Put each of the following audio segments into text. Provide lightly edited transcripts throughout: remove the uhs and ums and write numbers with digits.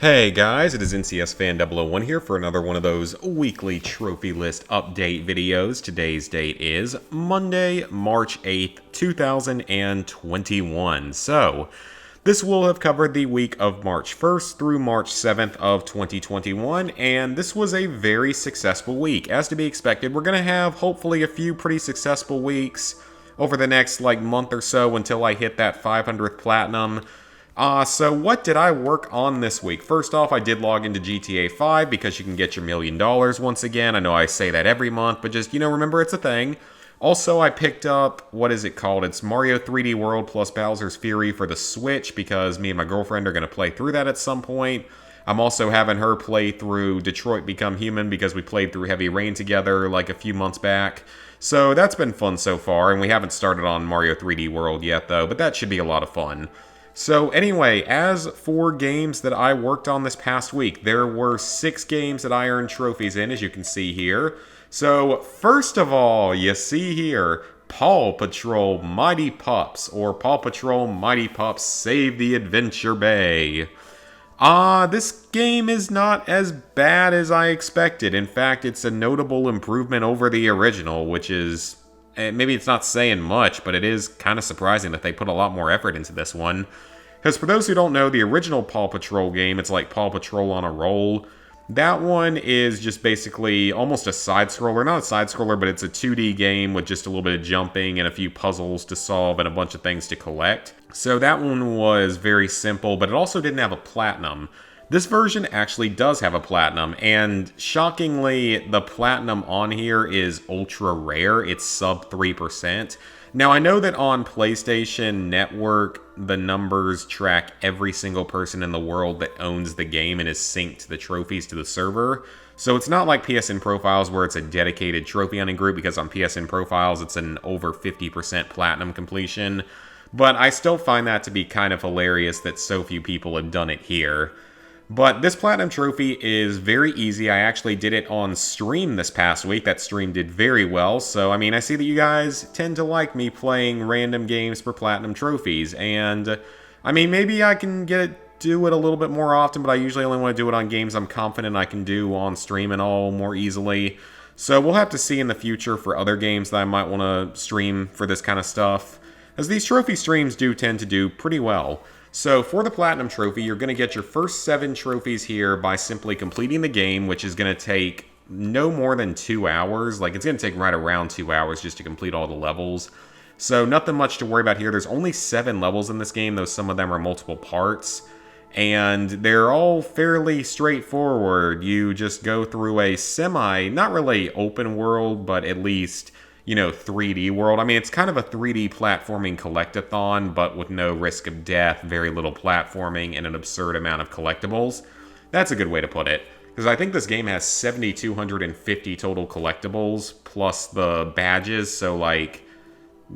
Hey guys, it is NCS Fan 001 here for another one of those weekly trophy list update videos. Today's date is Monday, March 8th, 2021. So, this will have covered the week of March 1st through March 7th of 2021, and this was a very successful week. As to be expected, we're going to have hopefully a few pretty successful weeks over the next month or so until I hit that 500th platinum. So what did I work on this week? First off, I did log into GTA 5 because you can get your $1 million once again. I know I say that every month, but just, remember it's a thing. Also, I picked up, what is it called? It's Mario 3D World plus Bowser's Fury for the Switch because me and my girlfriend are going to play through that at some point. I'm also having her play through Detroit Become Human because we played through Heavy Rain together a few months back. So that's been fun so far, and we haven't started on Mario 3D World yet though, but that should be a lot of fun. So anyway, as for games that I worked on this past week, there were 6 games that I earned trophies in, as you can see here. So first of all, you see here, Paw Patrol Mighty Pups, or Paw Patrol Mighty Pups Save the Adventure Bay. This game is not as bad as I expected. In fact, it's a notable improvement over the original, which is... maybe it's not saying much, but it is kind of surprising that they put a lot more effort into this one. Because for those who don't know, the original Paw Patrol game, it's like Paw Patrol on a roll. That one is just basically almost a side-scroller. Not a side-scroller, but it's a 2D game with just a little bit of jumping and a few puzzles to solve and a bunch of things to collect. So that one was very simple, but it also didn't have a platinum. This version actually does have a platinum, and shockingly, the platinum on here is ultra rare. It's sub 3%. Now, I know that on PlayStation Network, the numbers track every single person in the world that owns the game and is synced the trophies to the server. So it's not like PSN Profiles where it's a dedicated trophy hunting group, because on PSN Profiles, it's an over 50% platinum completion. But I still find that to be kind of hilarious that so few people have done it here. But this Platinum Trophy is very easy. I actually did it on stream this past week. That stream did very well. So, I see that you guys tend to like me playing random games for Platinum Trophies. And, maybe I can do it a little bit more often, but I usually only want to do it on games I'm confident I can do on stream and all more easily. So, we'll have to see in the future for other games that I might want to stream for this kind of stuff, as these trophy streams do tend to do pretty well. So for the Platinum Trophy, you're going to get your first 7 trophies here by simply completing the game, which is going to take no more than 2 hours. It's going to take right around 2 hours just to complete all the levels. So nothing much to worry about here. There's only 7 levels in this game, though some of them are multiple parts. And they're all fairly straightforward. You just go through a not really open world, but at least... 3D world. It's kind of a 3D platforming collectathon, but with no risk of death, very little platforming, and an absurd amount of collectibles. That's a good way to put it. Because I think this game has 7,250 total collectibles, plus the badges, so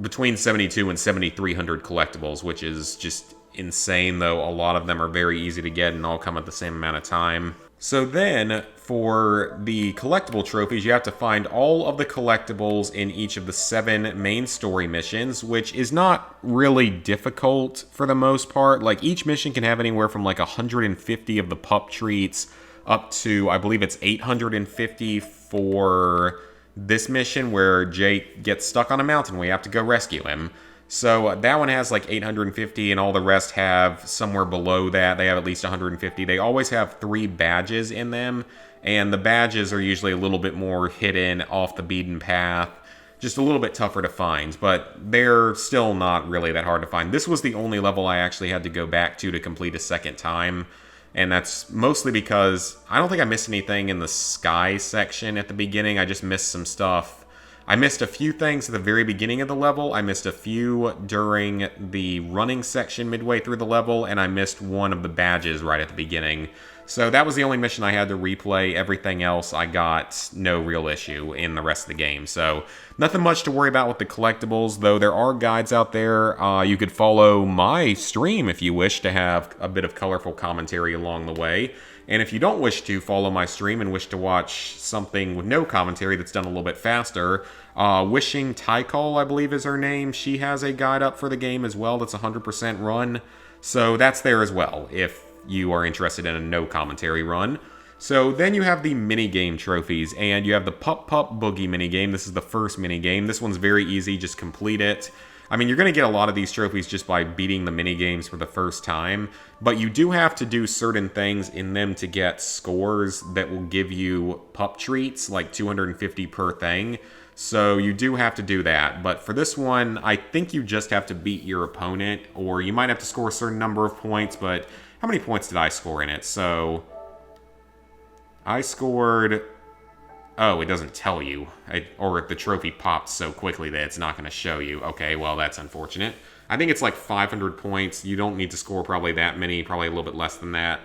between 72 and 7,300 collectibles, which is just insane, though a lot of them are very easy to get and all come at the same amount of time. So then, for the collectible trophies, you have to find all of the collectibles in each of the 7 main story missions, which is not really difficult for the most part. Each mission can have anywhere from 150 of the pup treats up to, I believe it's 850 for this mission where Jake gets stuck on a mountain. We have to go rescue him. So that one has 850, and all the rest have somewhere below that. They have at least 150. They always have 3 badges in them, and the badges are usually a little bit more hidden, off the beaten path, just a little bit tougher to find, but they're still not really that hard to find. This was the only level I actually had to go back to complete a second time, and that's mostly because I don't think I missed anything in the sky section at the beginning. I just missed some stuff. I missed a few things at the very beginning of the level, I missed a few during the running section midway through the level, and I missed one of the badges right at the beginning. So that was the only mission I had to replay. Everything else I got no real issue in the rest of the game. So nothing much to worry about with the collectibles, though there are guides out there. You could follow my stream if you wish to have a bit of colorful commentary along the way. And if you don't wish to follow my stream and wish to watch something with no commentary that's done a little bit faster, Wishing Tycol, I believe is her name, she has a guide up for the game as well that's 100% run. So that's there as well, if you are interested in a no commentary run. So then you have the minigame trophies, and you have the Pup Pup Boogie minigame. This is the first minigame. This one's very easy, just complete it. I mean, you're going to get a lot of these trophies just by beating the minigames for the first time, but you do have to do certain things in them to get scores that will give you pup treats, like 250 per thing. So you do have to do that, but for this one, I think you just have to beat your opponent, or you might have to score a certain number of points, but how many points did I score in it? So I scored... Oh, it doesn't tell you. Or if the trophy popped so quickly that it's not going to show you. Okay, well, that's unfortunate. I think it's like 500 points. You don't need to score probably that many, probably a little bit less than that.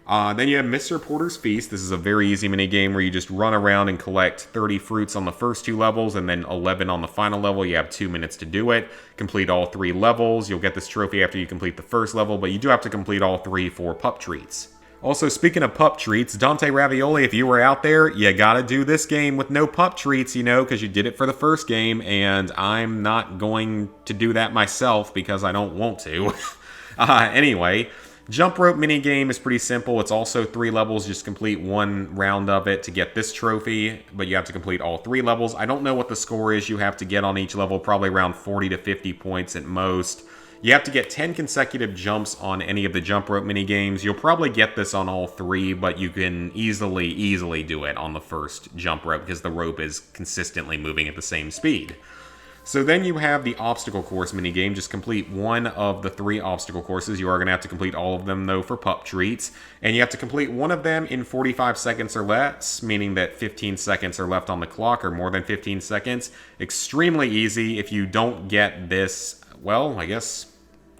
Then you have Mr. Porter's Feast. This is a very easy mini game where you just run around and collect 30 fruits on the first 2 levels and then 11 on the final level. You have 2 minutes to do it. Complete all 3 levels. You'll get this trophy after you complete the first level, but you do have to complete all 3 for pup treats. Also, speaking of pup treats, Dante Ravioli, if you were out there, you gotta do this game with no pup treats, you know, because you did it for the first game, and I'm not going to do that myself because I don't want to. Anyway, jump rope minigame is pretty simple. It's also 3 levels. Just complete 1 round of it to get this trophy, but you have to complete all 3 levels. I don't know what the score is you have to get on each level, probably around 40 to 50 points at most. You have to get 10 consecutive jumps on any of the jump rope minigames. You'll probably get this on all 3, but you can easily do it on the first jump rope because the rope is consistently moving at the same speed. So then you have the obstacle course minigame. Just complete 1 of the 3 obstacle courses. You are going to have to complete all of them, though, for pup treats. And you have to complete 1 of them in 45 seconds or less, meaning that 15 seconds are left on the clock, or more than 15 seconds. Extremely easy. If you don't get this, well, I guess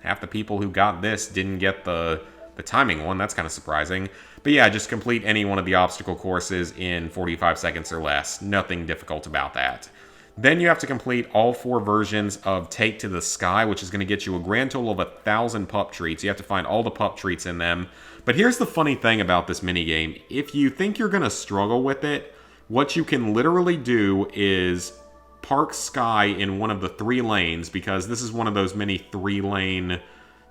half the people who got this didn't get the timing one. That's kind of surprising. But yeah, just complete any one of the obstacle courses in 45 seconds or less. Nothing difficult about that. Then you have to complete all 4 versions of Take to the Sky, which is going to get you a grand total of 1,000 pup treats. You have to find all the pup treats in them. But here's the funny thing about this minigame. If you think you're going to struggle with it, what you can literally do is park Sky in one of the 3 lanes, because this is one of those many 3-lane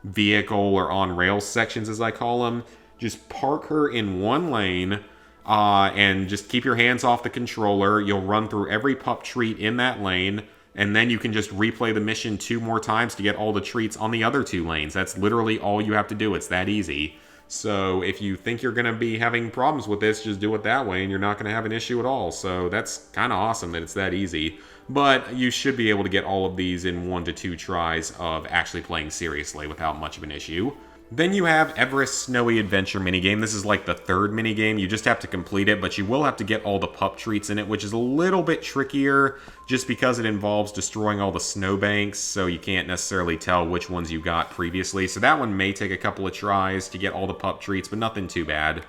vehicle or on-rails sections, as I call them. Just park her in 1 lane, and just keep your hands off the controller. You'll run through every pup treat in that lane, and then you can just replay the mission 2 more times to get all the treats on the other 2 lanes. That's literally all you have to do. It's that easy. So if you think you're going to be having problems with this, just do it that way, and you're not going to have an issue at all. So that's kind of awesome that it's that easy. But you should be able to get all of these in 1 to 2 tries of actually playing seriously without much of an issue. Then you have Everest Snowy Adventure minigame. This is like the 3rd minigame. You just have to complete it, but you will have to get all the pup treats in it, which is a little bit trickier just because it involves destroying all the snowbanks, so you can't necessarily tell which ones you got previously. So that one may take a couple of tries to get all the pup treats, but nothing too bad.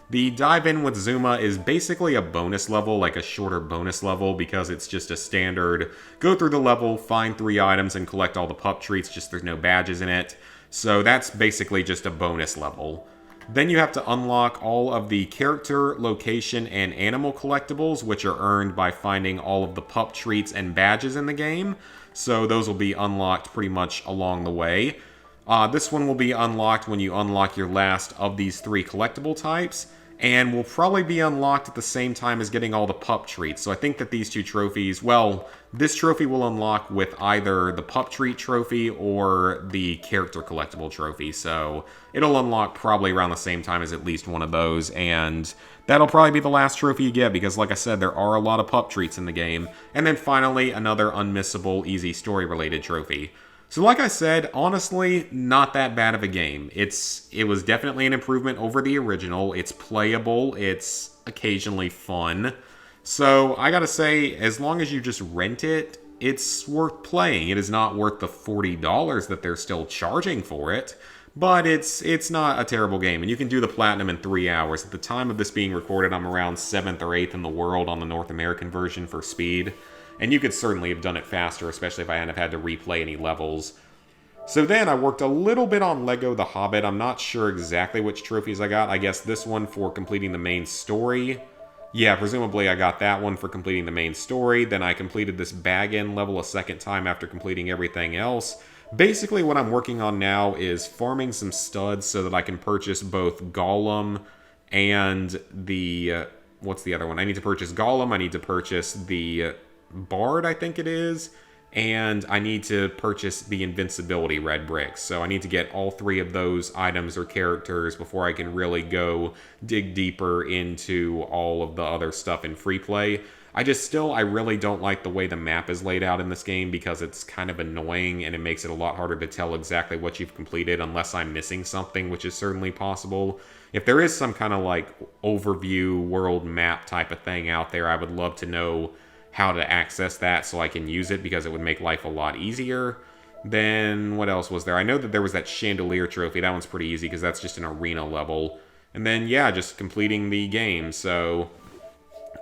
The Dive In with Zuma is basically a bonus level, like a shorter bonus level, because it's just a standard go through the level, find 3 items, and collect all the pup treats, just there's no badges in it. So that's basically just a bonus level. Then you have to unlock all of the character, location, and animal collectibles, which are earned by finding all of the pup treats and badges in the game. So those will be unlocked pretty much along the way. This one will be unlocked when you unlock your last of these 3 collectible types, and will probably be unlocked at the same time as getting all the pup treats. So I think that these 2 trophies, well, this trophy will unlock with either the pup treat trophy or the character collectible trophy. So it'll unlock probably around the same time as at least one of those, and that'll probably be the last trophy you get, because like I said, there are a lot of pup treats in the game. And then finally, another unmissable, easy story-related trophy. So like I said, honestly, not that bad of a game. It was definitely an improvement over the original. It's playable. It's occasionally fun. So I gotta say, as long as you just rent it, it's worth playing. It is not worth the $40 that they're still charging for it, but it's not a terrible game. And you can do the Platinum in 3 hours. At the time of this being recorded, I'm around 7th or 8th in the world on the North American version for speed. And you could certainly have done it faster, especially if I hadn't had to replay any levels. So then I worked a little bit on Lego The Hobbit. I'm not sure exactly which trophies I got. I guess this one for completing the main story. Yeah, presumably I got that one for completing the main story. Then I completed this bag-in level a second time after completing everything else. Basically, what I'm working on now is farming some studs so that I can purchase both Gollum and the... what's the other one? I need to purchase Gollum, I need to purchase the Bard, I think it is, and I need to purchase the Invincibility Red Bricks. So I need to get all three of those items or characters before I can really go dig deeper into all of the other stuff in free play. I really don't like the way the map is laid out in this game because it's kind of annoying and it makes it a lot harder to tell exactly what you've completed unless I'm missing something, which is certainly possible. If there is some kind of like overview world map type of thing out there, I would love to know how to access that so I can use it because it would make life a lot easier. Then what else was there? I know that there was that Chandelier trophy. That one's pretty easy because that's just an arena level. And then, yeah, just completing the game. So...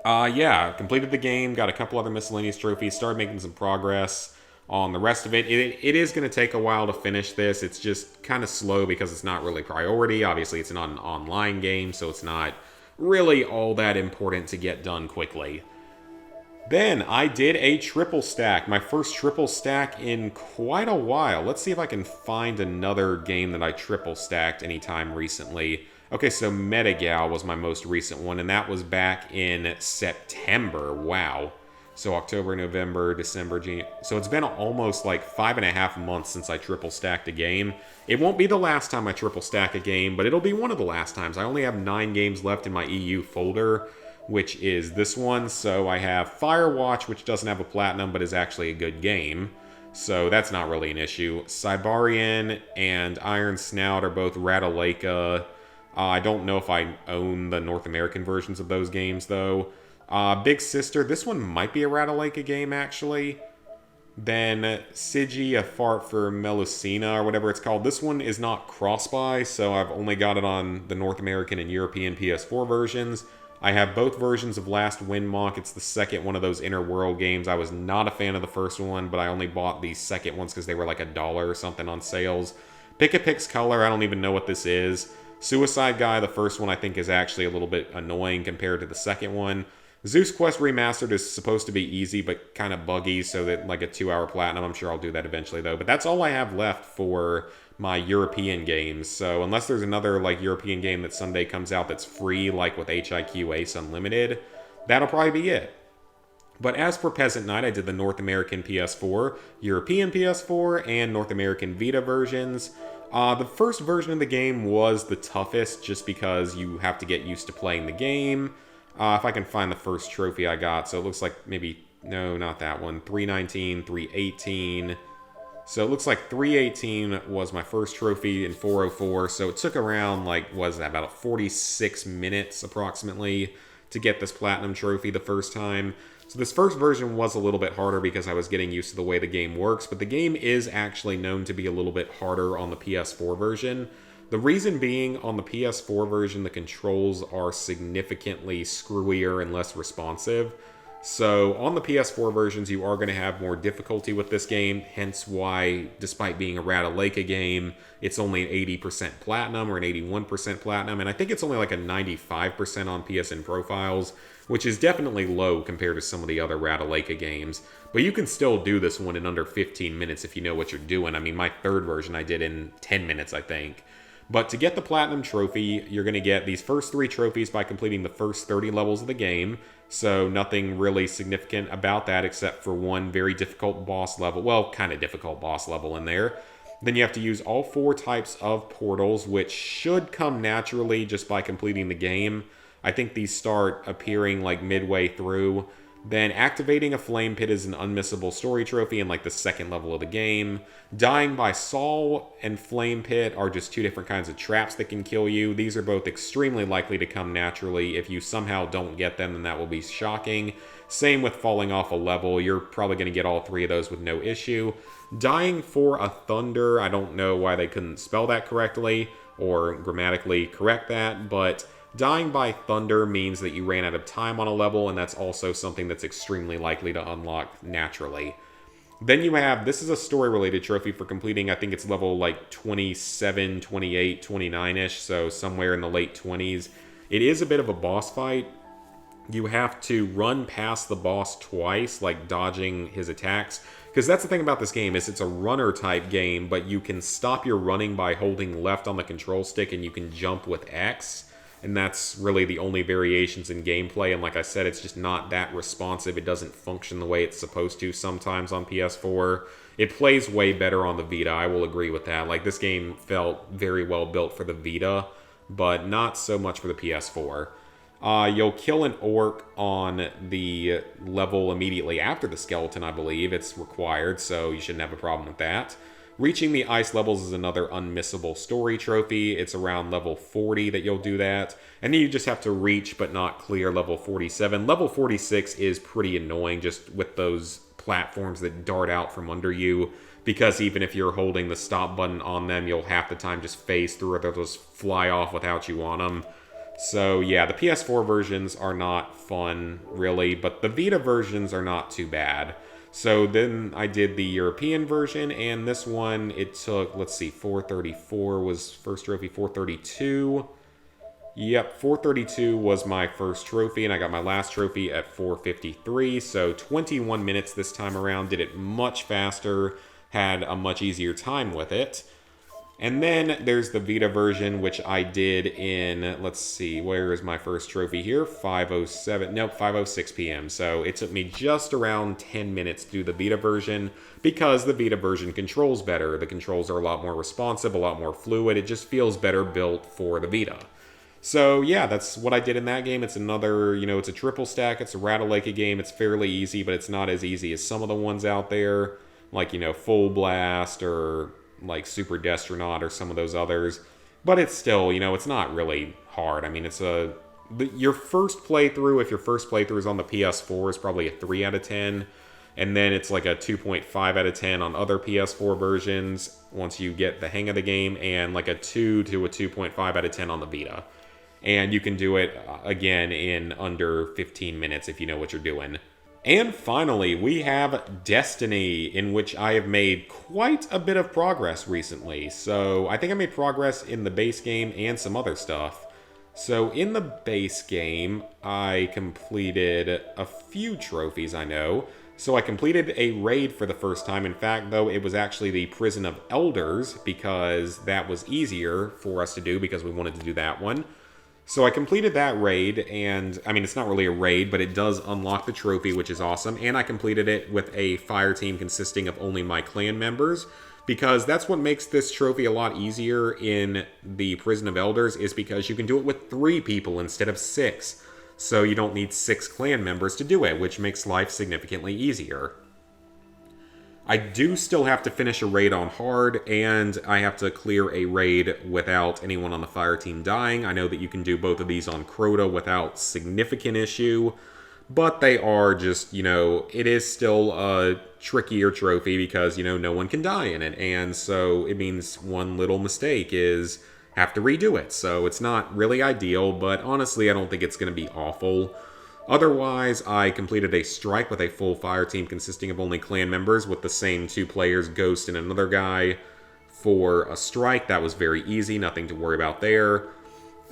yeah, completed the game, got a couple other miscellaneous trophies, started making some progress on the rest of it. It is going to take a while to finish this. It's just kind of slow because it's not really priority. Obviously, it's not an online game, so it's not really all that important to get done quickly. Then I did a triple stack, my first triple stack in quite a while. Let's see if I can find another game that I triple stacked anytime recently. Okay, so Metagal was my most recent one, and that was back in September. Wow. So October, November, December, January. So it's been almost like 5.5 months since I triple stacked a game. It won't be the last time I triple stack a game, but it'll be one of the last times. I only have 9 games left in my EU folder, which is this one. So I have Firewatch, which doesn't have a platinum, but is actually a good game. So that's not really an issue. Cybarian and Iron Snout are both Ratalaika. I don't know if I own the North American versions of those games, though. Big Sister, this one might be a Ratalaika game, actually. Then Sigi, A Fart for Melusina, or whatever it's called. This one is not cross-buy, so I've only got it on the North American and European PS4 versions. I have both versions of Last Windmark. It's the second one of those Inner World games. I was not a fan of the first one, but I only bought the second ones because they were like $1 or something on sales. Pick-a-Pix Color, I don't even know what this is. Suicide Guy, the first one, I think is actually a little bit annoying compared to the second one. Zeus Quest Remastered is supposed to be easy, but kind of buggy, so that like a 2-hour platinum. I'm sure I'll do that eventually, though. But that's all I have left for my European games. So unless there's another like European game that someday comes out that's free, like with HIQ Ace Unlimited, that'll probably be it. But as for Peasant Night, I did the North American PS4, European PS4, and North American Vita versions. The first version of the game was the toughest just because you have to get used to playing the game. If I can find the first trophy I got, so it looks like maybe, no, not that one, 319, 318. So it looks like 318 was my first trophy in 404, so it took around, like, what is that, about 46 minutes approximately to get this platinum trophy the first time. So this first version was a little bit harder because I was getting used to the way the game works, but the game is actually known to be a little bit harder on the PS4 version. The reason being, on the PS4 version, the controls are significantly screwier and less responsive. So on the PS4 versions, you are going to have more difficulty with this game, hence why, despite being a Ratalaika game, it's only an 80% platinum or an 81% platinum, and I think it's only like a 95% on PSN profiles, which is definitely low compared to some of the other Ratalaika games. But you can still do this one in under 15 minutes if you know what you're doing. I mean, my third version I did in 10 minutes, I think. But to get the Platinum Trophy, you're going to get these first 3 trophies by completing the first 30 levels of the game. So nothing really significant about that except for one very difficult boss level. Well, kind of difficult boss level in there. Then you have to use all 4 types of portals, which should come naturally just by completing the game. I think these start appearing like midway through. Then activating a flame pit is an unmissable story trophy in like the second level of the game. Dying by Saul and flame pit are just 2 different kinds of traps that can kill you. These are both extremely likely to come naturally. If you somehow don't get them, then that will be shocking. Same with falling off a level. You're probably going to get all 3 of those with no issue. Dying for a thunder, I don't know why they couldn't spell that correctly or grammatically correct that, but dying by thunder means that you ran out of time on a level, and that's also something that's extremely likely to unlock naturally. Then you have, this is a story-related trophy for completing, I think it's level like 27, 28, 29-ish, so somewhere in the late 20s. It is a bit of a boss fight. You have to run past the boss twice, like dodging his attacks. Because that's the thing about this game is it's a runner type game, but you can stop your running by holding left on the control stick and you can jump with X. And that's really the only variations in gameplay. And like I said, it's just not that responsive. It doesn't function the way it's supposed to sometimes on PS4. It plays way better on the Vita, I will agree with that. Like, this game felt very well built for the Vita, but not so much for the PS4. You'll kill an orc on the level immediately after the skeleton, I believe. It's required, so you shouldn't have a problem with that. Reaching the ice levels is another unmissable story trophy. It's around level 40 that you'll do that. And then you just have to reach but not clear level 47. Level 46 is pretty annoying just with those platforms that dart out from under you. Because even if you're holding the stop button on them, you'll half the time just phase through it. They'll just fly off without you on them. So yeah, the PS4 versions are not fun, really, but the Vita versions are not too bad. So then I did the European version, and this one, it took, let's see, 434 was first trophy, 432. Yep, 432 was my first trophy, and I got my last trophy at 453, so 21 minutes this time around. Did it much faster, had a much easier time with it. And then there's the Vita version, which I did in, let's see, where is my first trophy here? 5:06 p.m. So it took me just around 10 minutes to do the Vita version because the Vita version controls better. The controls are a lot more responsive, a lot more fluid. It just feels better built for the Vita. So yeah, that's what I did in that game. It's another, it's a triple stack. It's a Rattle-like game. It's fairly easy, but it's not as easy as some of the ones out there, like, Full Blast or like Super Destronaut or some of those others. But it's still, it's not really hard. I mean, it's your first playthrough, if your first playthrough is on the PS4, is probably a 3 out of 10. And then it's like a 2.5 out of 10 on other PS4 versions once you get the hang of the game, and like a 2 to a 2.5 out of 10 on the Vita. And you can do it, again, in under 15 minutes if you know what you're doing. And finally, we have Destiny, in which I have made quite a bit of progress recently. So I think I made progress in the base game and some other stuff. So in the base game, I completed a few trophies, I know. So I completed a raid for the first time. In fact, though, it was actually the Prison of Elders, because that was easier for us to do because we wanted to do that one. So I completed that raid, and, I mean, it's not really a raid, but it does unlock the trophy, which is awesome. And I completed it with a fire team consisting of only my clan members, because that's what makes this trophy a lot easier in the Prison of Elders, is because you can do it with 3 people instead of 6. So you don't need 6 clan members to do it, which makes life significantly easier. I do still have to finish a raid on hard, and I have to clear a raid without anyone on the fire team dying. I know that you can do both of these on Crota without significant issue, but they are just, it is still a trickier trophy because, no one can die in it, and so it means one little mistake is have to redo it. So it's not really ideal, but honestly, I don't think it's going to be awful. Otherwise, I completed a strike with a full fire team consisting of only clan members with the same 2 players, Ghost and another guy, for a strike. That was very easy, nothing to worry about there.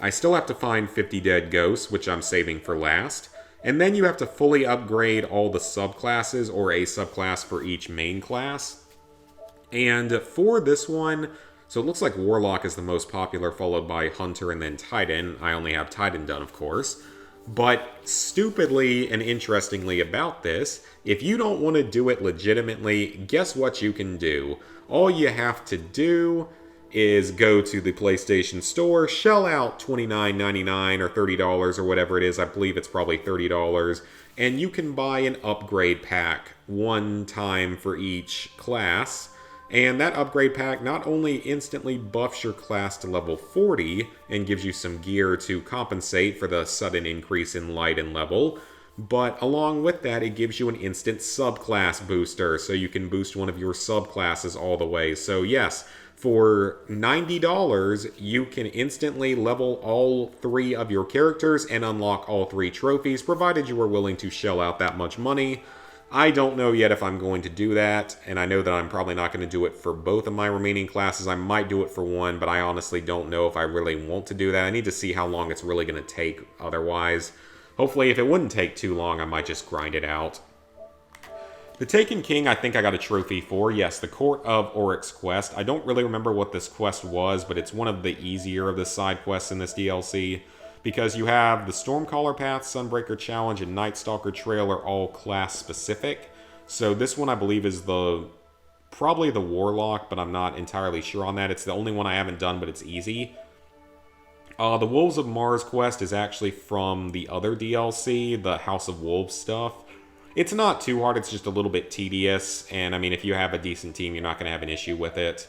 I still have to find 50 dead ghosts, which I'm saving for last. And then you have to fully upgrade all the subclasses, or a subclass for each main class. And for this one, so it looks like Warlock is the most popular, followed by Hunter and then Titan. I only have Titan done, of course. But stupidly and interestingly about this, if you don't want to do it legitimately, guess what you can do? All you have to do is go to the PlayStation Store, shell out $29.99 or $30 or whatever it is. I believe it's probably $30. And you can buy an upgrade pack one time for each class. And that upgrade pack not only instantly buffs your class to level 40 and gives you some gear to compensate for the sudden increase in light and level, but along with that, it gives you an instant subclass booster, so you can boost one of your subclasses all the way. So yes, for $90, you can instantly level all 3 of your characters and unlock all 3 trophies, provided you are willing to shell out that much money. I don't know yet if I'm going to do that, and I know that I'm probably not going to do it for both of my remaining classes. I might do it for one, but I honestly don't know if I really want to do that. I need to see how long it's really going to take otherwise. Hopefully, if it wouldn't take too long, I might just grind it out. The Taken King, I think I got a trophy for. Yes, the Court of Oryx quest. I don't really remember what this quest was, but it's one of the easier of the side quests in this DLC. Because you have the Stormcaller Path, Sunbreaker Challenge, and Night Stalker Trail are all class specific. So this one I believe is probably the Warlock, but I'm not entirely sure on that. It's the only one I haven't done, but it's easy. The Wolves of Mars quest is actually from the other DLC, the House of Wolves stuff. It's not too hard, it's just a little bit tedious, and I mean, if you have a decent team, you're not going to have an issue with it.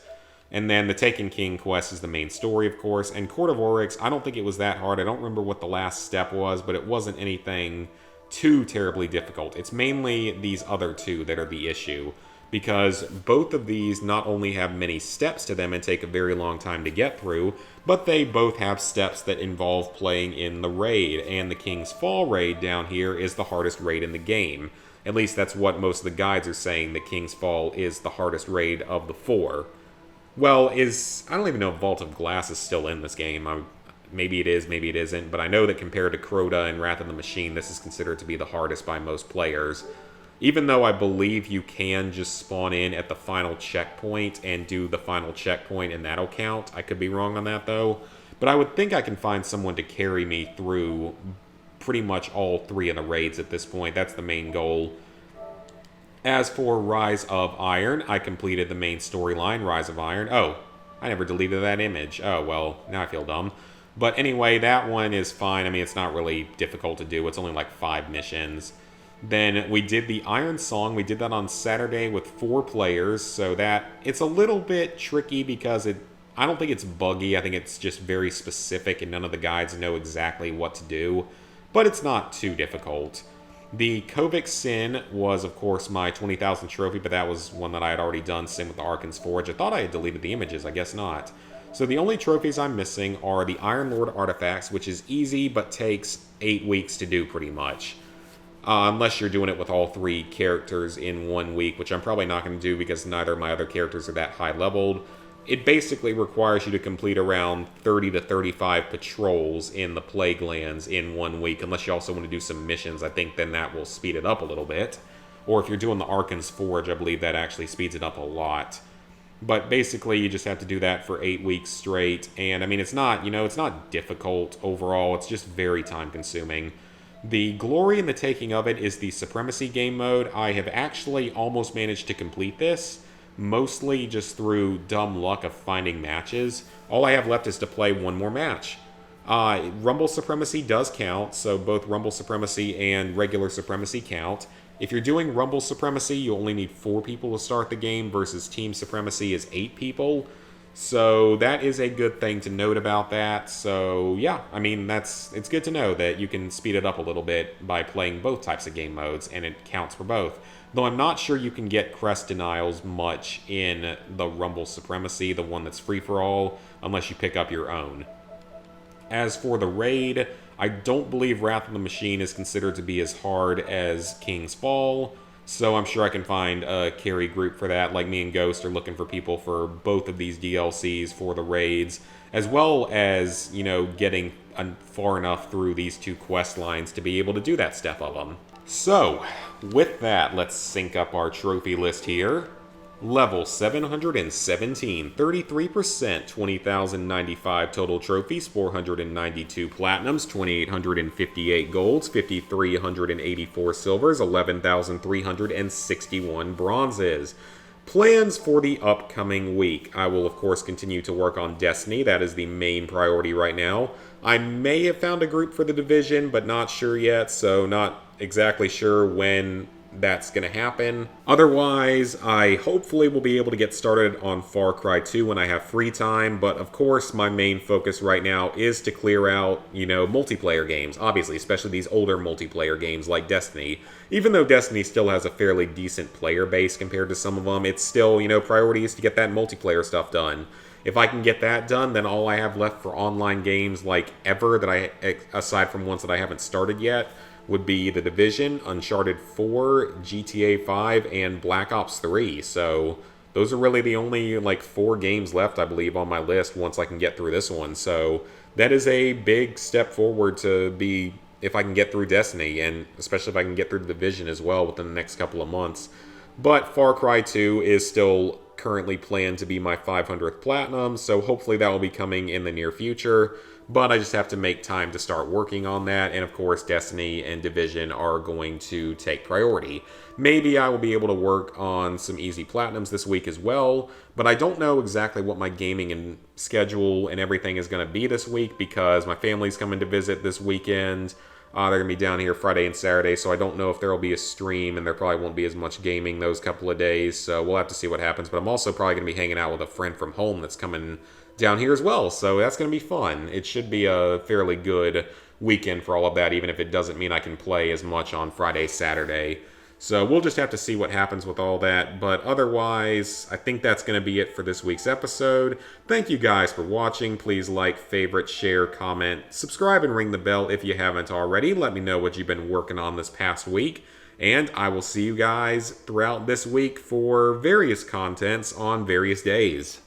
And then the Taken King quest is the main story, of course, and Court of Oryx, I don't think it was that hard. I don't remember what the last step was, but it wasn't anything too terribly difficult. It's mainly these other two that are the issue, because both of these not only have many steps to them and take a very long time to get through, but they both have steps that involve playing in the raid, and the King's Fall raid down here is the hardest raid in the game. At least that's what most of the guides are saying, that King's Fall is the hardest raid of the four. Well, I don't even know if Vault of Glass is still in this game. Maybe it is, maybe it isn't, but I know that compared to Crota and Wrath of the Machine, this is considered to be the hardest by most players. Even though I believe you can just spawn in at the final checkpoint and do the final checkpoint and that'll count. I could be wrong on that though. But I would think I can find someone to carry me through pretty much all three of the raids at this point. That's the main goal. As for Rise of Iron, I completed the main storyline, Rise of Iron. Oh, I never deleted that image. Oh, well, now I feel dumb. But anyway, that one is fine. I mean, it's not really difficult to do. It's only like 5 missions. Then we did the Iron Song. We did that on Saturday with 4 players, so that it's a little bit tricky because I don't think it's buggy. I think it's just very specific and none of the guides know exactly what to do, but it's not too difficult. The Kovic Sin was, of course, my 20,000 trophy, but that was one that I had already done, same with the Arkan's Forge. I thought I had deleted the images, I guess not. So the only trophies I'm missing are the Iron Lord artifacts, which is easy, but takes 8 weeks to do pretty much. Unless you're doing it with all 3 characters in 1 week, which I'm probably not going to do because neither of my other characters are that high leveled. It basically requires you to complete around 30 to 35 patrols in the Plague Lands in 1 week, unless you also want to do some missions. I think then that will speed it up a little bit. Or if you're doing the Arkan's Forge, I believe that actually speeds it up a lot. But basically, you just have to do that for 8 weeks straight. And I mean, it's not, it's not difficult overall. It's just very time consuming. The glory in the taking of it is the Supremacy game mode. I have actually almost managed to complete this, mostly just through dumb luck of finding matches. All I have left is to play 1 more match. Rumble Supremacy does count, so both Rumble Supremacy and regular Supremacy count. If you're doing Rumble Supremacy, you only need 4 people to start the game versus Team Supremacy is 8 people. So that is a good thing to note about that. So yeah, I mean, it's good to know that you can speed it up a little bit by playing both types of game modes, and it counts for both. Though I'm not sure you can get crest denials much in the Rumble Supremacy, the one that's free-for-all, unless you pick up your own. As for the raid, I don't believe Wrath of the Machine is considered to be as hard as King's Fall, so I'm sure I can find a carry group for that. Like me and Ghost are looking for people for both of these DLCs for the raids, as well as, getting far enough through these 2 quest lines to be able to do that step of them. So, with that, let's sync up our trophy list here. Level 717, 33%, 20,095 total trophies, 492 platinums, 2,858 golds, 5,384 silvers, 11,361 bronzes. Plans for the upcoming week. I will, of course, continue to work on Destiny. That is the main priority right now. I may have found a group for the Division, but not sure yet, so not exactly sure when that's going to happen. Otherwise, I hopefully will be able to get started on Far Cry 2 when I have free time, but of course my main focus right now is to clear out, multiplayer games, obviously, especially these older multiplayer games like Destiny. Even though Destiny still has a fairly decent player base compared to some of them, it's still, priority is to get that multiplayer stuff done. If I can get that done, then all I have left for online games like ever that aside from ones that I haven't started yet, would be The Division, Uncharted 4, GTA 5, and Black Ops 3. So those are really the only 4 games left, I believe, on my list once I can get through this one. So that is a big step forward to be if I can get through Destiny, and especially if I can get through The Division as well within the next couple of months. But Far Cry 2 is still currently planned to be my 500th platinum, so hopefully that will be coming in the near future. But I just have to make time to start working on that, and of course Destiny and Division are going to take priority. Maybe I will be able to work on some easy platinums this week as well, but I don't know exactly what my gaming and schedule and everything is going to be this week because my family's coming to visit this weekend. They're going to be down here Friday and Saturday, so I don't know if there will be a stream, and there probably won't be as much gaming those couple of days, so we'll have to see what happens. But I'm also probably going to be hanging out with a friend from home that's coming down here as well, so that's going to be fun. It should be a fairly good weekend for all of that, even if it doesn't mean I can play as much on Friday, Saturday. So we'll just have to see what happens with all that, but otherwise, I think that's going to be it for this week's episode. Thank you guys for watching. Please like, favorite, share, comment, subscribe, and ring the bell if you haven't already. Let me know what you've been working on this past week, and I will see you guys throughout this week for various contents on various days.